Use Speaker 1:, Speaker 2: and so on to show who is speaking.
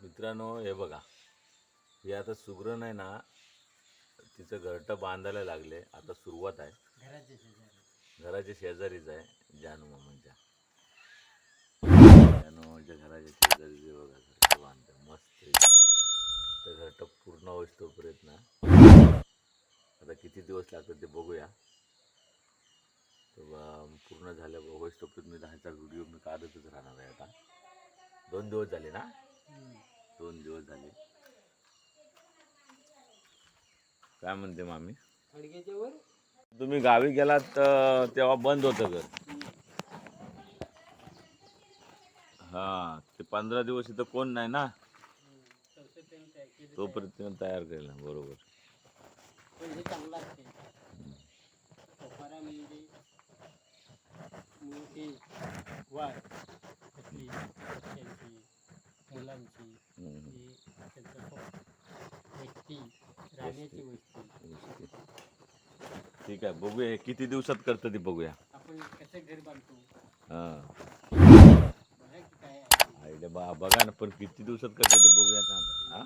Speaker 1: मित्रांनो हे बघा, हे आता सुगरण आहे ना, तिचं घरटं बांधायला लागले. आता सुरुवात आहे. घराच्या शेजारीच आहे जानू मामांच्या. जानू मामांच्या घराच्या शेजारीच आहे बघा, घरटं बांधतं मस्त आहे. तर घरटं पूर्ण होईस तोपर्यंत ना, आता किती दिवस लागतात ते बघूया. तर पूर्ण झाल्या होईस तोपर्यंत मी दहाचा व्हिडिओ मी काढतच राहणार आहे. आता 2 दिवस झाले ना, 2 दिवस झाले. काय म्हणते मामी? तुम्ही गावी गेलात तेव्हा बंद होतं घर. हा, ते 15 दिवस इथं कोण नाही ना, तोपर्यंत तयार केलं. बरोबर. ठीक आहे, बघूया किती दिवसात करतं ते बघूया. हा, आयडिया बघा ना, पण किती दिवसात करतं ते बघूया आता. हा,